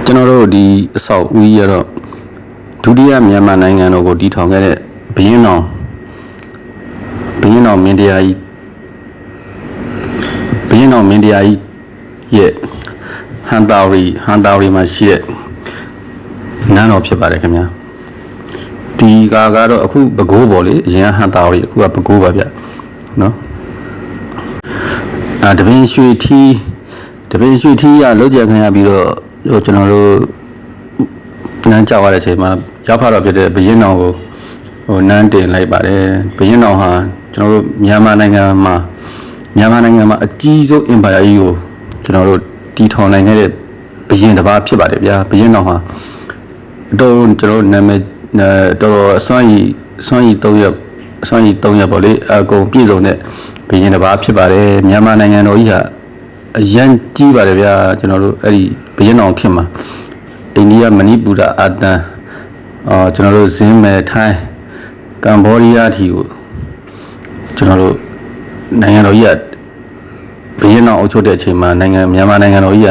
ကျွန်တော်တို့ဒီအဆောက်ဦးရတော့ဒုတိယမြန်မာနိုင်ငံတော်ကိုတည်ထောင်ခဲ့တဲ့ဘုရင်တော်မင်းတရားကြီးရဲ့ဟန်တာရီမှာရှိတဲ့နန်းတော်ဖြစ်ပါတယ်ခင်ဗျာဒီကတော့အခုပဲခူးပေါ့လေအရင်ဟန်တာရီအခုကပဲခူးပါဗျနော်တပင်းရွှေထီးရလောက်ကြခံရပြီးတော့ကျွန်တော်တို့နန်းကြောက်ရတဲ့အချိန်မှာရောက်ဖတော့ဖြစ်တဲ့ဘုရင်တော်ကိုနန်းတင်လိုက်ပါတယ်ဘုရင်တော်ဟာကျွန်တော်တို့မြန်မာနိုင်ငံမှာအကြီးဆုံးအင်ပါယာကြီးကိုကျွန်တော်တို့တည်ထောင်နိုင်ခဲ့တဲ့ဘုရင်တစ်ပါးဖြစ်ပါတယ်ဗျာဘုရင်တော်ဟာကျွန်တော်နာမည်တော်အစွမ်းရည်3ရက်ပေါ့လေအကုန်ပြည့်စုံတဲ့ဘုရင်တစ်ပါးဖြစ်ပါတယ်မြန်မာနိုင်ငံတော်ကြီးဟာအရန်ကြီးပါတယ်ဗျာကျွန်တော်တို့အဲ့ဒီဘုရင်တော်ခင်မှာအိန္ဒိယမဏိပူရအာတန်ကျွန်တော်တို့ဇင်းမယ်ထိုင်းကမ္ဘောဒီးယားထီကိုကျွန်တော်တို့နိုင်ငံတော်ကြီးကဘုရင်တော်အုပ်ချုပ်တဲ့အချိန်မှာမြန်မာနိုင်ငံတော်ကြီးက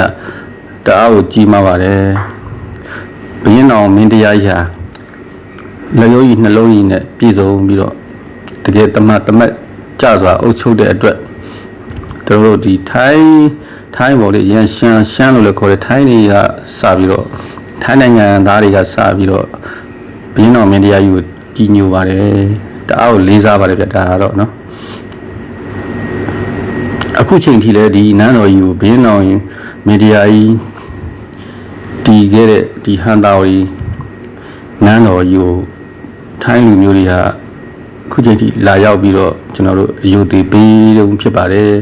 တအားကိုကြီးမားပါတယ်ဘုရင်တော်မင်းတရားကြီးဟာလက်ရိုးကြီးနှလုံးကြီးနဲ့ပြည့်စုံပြီးတော့တကယ်တမတ်ကြစွာအုပ်ချုပ်တဲ့အတွက်တို့ဒီထိုင်းပေါ်လေရန်ရှမ်းလို့လည်းခေါ်တယ်ထိုင်းတွေကစပြီးတော့ထိုင်းနိုင်ငံသားတွေကစပြီးတော့ဘုရင်တော်မင်းတရားကြီးကိုကြီးညိုပါတယ်တအားကိုလေးစားပါတယ်ဗျဒါကတော့နော်အခုချိန်ထိလည်းဒီနန်းတော်ကြီးကိုဘုရင်တော်မင်းတရားကြီးတည်ခဲ့တဲ့ဒီဟန်တာရီနန်းတော်ကြီးကိုထိုင်းလူမျိုးတွေကအခုချိန်ထိလာရောက်ပြီးတော့ကျွန်တော်တို့အယုဒ္ဓေပေးတုံးဖြစ်ပါတယ်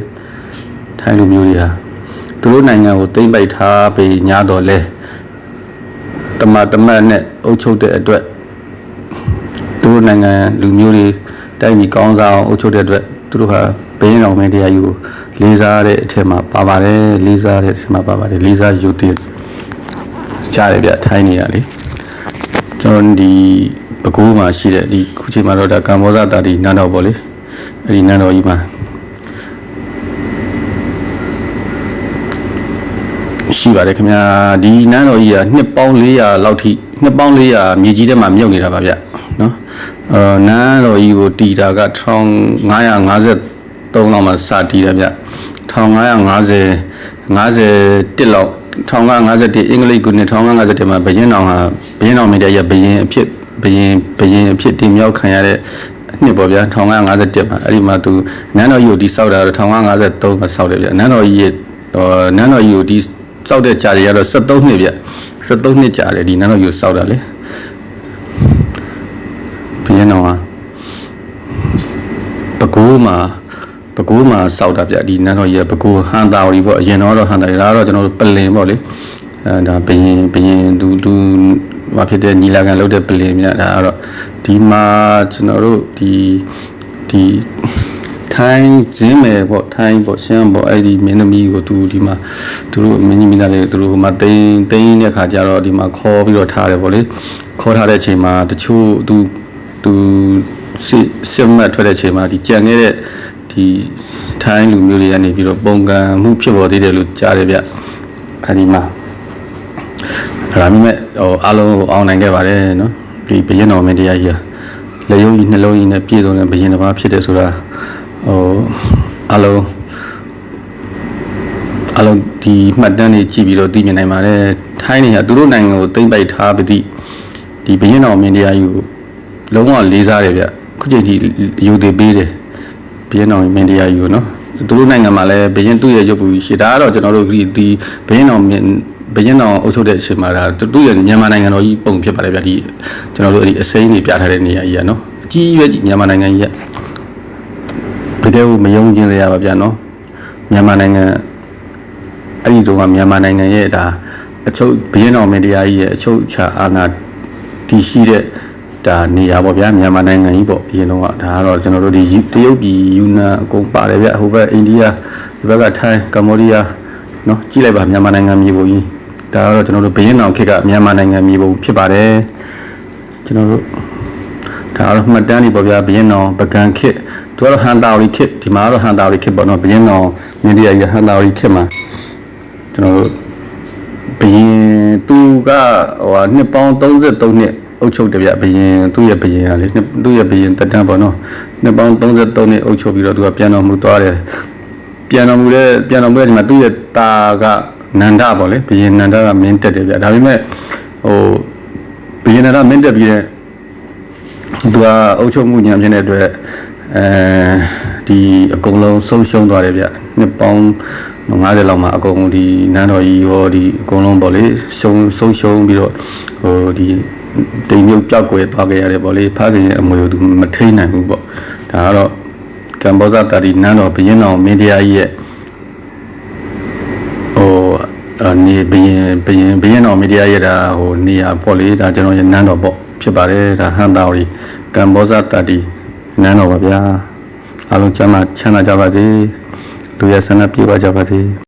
ထိုင်းလူမျိုးတွေဟာသူတို့နိုင်ငံကိုသိမ်းပိုက်ထားပြီးညာတော့လဲတမတ်နဲ့အုပ်ချုပ်တဲ့အတွက်သူတို့နိုင်ငံလူမျိုးတွေတိုင်းပြည်ကောင်းစားအောင်အုပ်ချုပ်တဲ့အတွက်သူတို့ဟာဘုရင်တော်မင်းတရားကြီးကိုလေးစားတဲ့အထက်မှာပါပါတယ်လေးစားယူတည်ကြားရပြထိုင်းနေရလေကျွန်တော်ဒီပဲခူးမှာရှိတဲ့ဒီခုချိန်မှာတော့ဒါကမ္ဘောဇတာတီနန်းတော်ပေါ့လေအဲ့ဒီနန်းတော်ကြီးမှာရှိပါတယ်ခင်ဗျာဒီနန်းတော်ကြီးကနှစ်ပေါင်း400လောက်ထိနှစ်ပေါင်း400မြေကြီးထဲမှာမြုပ်နေတာပါဗျနော်နန်းတော်ကြီးကိုတည်တာက1553လောက်မှာစတည်တယ်ဗျ1551လောက်1551အင်္ဂလိပ်ခုနှစ်1551မှာဘုရင်တော်မင်းတရားဘုရင်အဖြစ်တင်မြောက်ခံရတဲ့နှစ်ပေါ့ဗျာ1551မှာအဲ့ဒီမှာသူနန်းတော်ကြီးကိုတည်ဆောက်တာတော့1553မှာဆောက်တယ်ဗျနန်းတော်ကြီးကိုဒီစောက်တဲ့ကြာတွေကတော့73နှစ်ဗျ73နှစ်ကြာတယ်ဒီနန်းတော်ကြီးကိုစောက်တာလေဘုရင်တော်ဟာပဲခူးမှာစောက်တာဗျဒီနန်းတော်ကြီးကပဲခူးဟန်တာရီပေါ့အရင်တော့ဟန်တာရီဒါတော့ကျွန်တော်တို့ပလင်ပေါ့လေဒါဘုရင်သူဘာဖြစ်တဲ့ညီလာခံလုပ်တဲ့ပလင်မြတ်ဒါကတော့ဒီမှာကျွန်တော်တို့ဒီထိုင်းဇင်းမယ်ပေါ့ထိုင်းပေါ့ရှမ်းပေါ့အဲ့ဒီမင်းသမီးကိုသူဒီမှာသူတို့မင်းကြီးမင်းသားတွေသူတို့မှာတိန်းတဲ့ခါကျတော့ဒီမှာခေါ်ပြီးတော့ထားတယ်ပေါ့လေခေါ်ထားတဲ့အချိန်မှာတချို့သူစစ်မှတ်ထွက်တဲ့အချိန်မှာဒီကြံခဲ့တဲ့ဒီထိုင်းလူမျိုးတွေကနေပြီးတော့ပုံကံမှုဖြစ်ပေါ်သေးတယ်လို့ကြားတယ်ဗျအဲ့ဒီမှာဒါပေမဲ့အားလုံးအောင်နိုင်ခဲ့ပါတယ်နော်ဒီဘုရင်တော်မင်းတရားကြီးလက်ရုံးကြီးနှလုံးကြီးနဲ့ပြည့်စုံတဲ့ဘုရင်တစ်ပါးဖြစ်တယ်ဆိုတာအားလုံးဒီမှတ်တမ်းတွေကြည့်ပြီးတော့သိမြင်နိုင်ပါတယ်ထိုင်းတွေကသူတို့နိုင်ငံကိုသိမ်းပိုက်ထားပြီးဒီဘုရင်တော်မင်းတရားကြီးကိုလုံးဝလေးစားတယ်ဗျခုချိန်ထိယူသေးပေးတယ်ဘုရင်တော်မင်းတရားကြီးကိုနော်သူတို့နိုင်ငံမှာလည်းဘုရင်သူ့ရဲ့ရုပ်ပူရှိဒါကတော့ကျွန်တော်တို့ဒီဘုရင်တော်အုပ်ချုပ်တဲ့အချိန်မှာဒါသူ့ရဲ့မြန်မာနိုင်ငံတော်ကြီးပုံဖြစ်ပါတယ်ဗျဒီကျွန်တော်တို့အဲ့ဒီအစိမ်းတွေပြထားတဲ့နေရာကြီးကနော်အကြီးပဲကြီးမြန်မာနိုင်ငံကြီးကတကယ်ကိုမယုံကျင်ရပါဗျာနော်မြန်မာနိုင်ငံအဲ့ဒီတော့မြန်မာနိုင်ငံရဲ့ဒါအချုပ်ဘုရင်တော်မင်းတရားကြီးရဲ့အချုပ်အခြာအာဏာတည်ရှိတဲ့ဒါနေရာပေါ့ဗျာမြန်မာနိုင်ငံကြီးပေါ့အရင်တော့ဒါကတော့ကျွန်တော်တို့ဒီတရုတ်ပြည်ယူနန်အကုန်ပါတယ်ဗျဟိုဘက်အိန္ဒိယဒီဘက်ကထိုင်းကမ္ဘောဒီးယားနော်ကြည့်လိုက်ပါမြန်မာနိုင်ငံမြေပုံကြီးဒါကတော့ကျွန်တော်တို့ဘုရင်တော်ခေတ်ကမြန်မာနိုင်ငံမြေပုံဖြစ်ပါတယ်ကျွန်တော်တို့ဒါကတော့မှတ်တမ်းတွေပေါ့ဗျာဘုရင်တော်ပကံခေတ်သူကတော့ဟန်တာရီခေတ်ဒီမှာကတော့ဟန်တာရီခေတ်ပေါ့နော်ဘုရင်တော်မင်းတရားကြီးဟန်တာရီခေတ်မှာကျွန်တော်တို့ဘုရင် သူကဟိုနှစ်ပေါင်း33နှစ်အုပ်ချုပ်တယ်ဗျဘရင်သူ့ရဲ့ဘရင်ကလေသူ့ရဲ့ဘရင်တက်တန်းပေါ့နော်နှစ်ပေါင်း33နှစ်အုပ်ချုပ်ပြီးတော့သူကပြန်တော်မူသွားတယ်ပြန်တော်မူတဲ့ဒီမှာသူ့ရဲ့တာကနန္ဒပေါ့လေဘရင်နန္ဒကမင်းတက်တယ်ဗျဒါပေမဲ့ဟိုဘရင်နန္ဒမင်းတက်ပြီးတဲ့သူကအုပ်ချုပ်မှုညံဖြစ်တဲ့အတွက်ဒီအကုန်လုံးဆုံးရှုံးသွားတယ်ဗျနှစ်ပေါင်း50လောက်မှာအကုန်ဒီနန်းတော်ကြီးရောဒီအကုန်လုံးပေါ့လေဆုံးရှုံးပြီးတော့ဟိုဒီတိမ်မြုပ်ကြောက်ကွယ်သွားခဲ့ရတယ်ပေါ့လေဖခင်ရဲ့အမွေကိုသူမထိန်နိုင်ဘူးပေါ့ဒါကတော့ကမ္ဘောဇတာဒီနန်းတော်ဘရင်တော်မင်းတရားကြီးရဲ့ဟိုနေဘရင်တော်မင်းတရားရဲ့ဒါဟိုနေရာပေါ့လေဒါကျွန်တော်ရဲ့နန်းတော်ပေါ့ဖြစ်ပါတယ်ဒါဟန်တာရီကမ္ဘောဇတာဒီနန်းတော်ပါဗျာအားလုံးချမ်းသာကြပါစေလူရဲ့ဆန္ဒပြပါကြပါစေ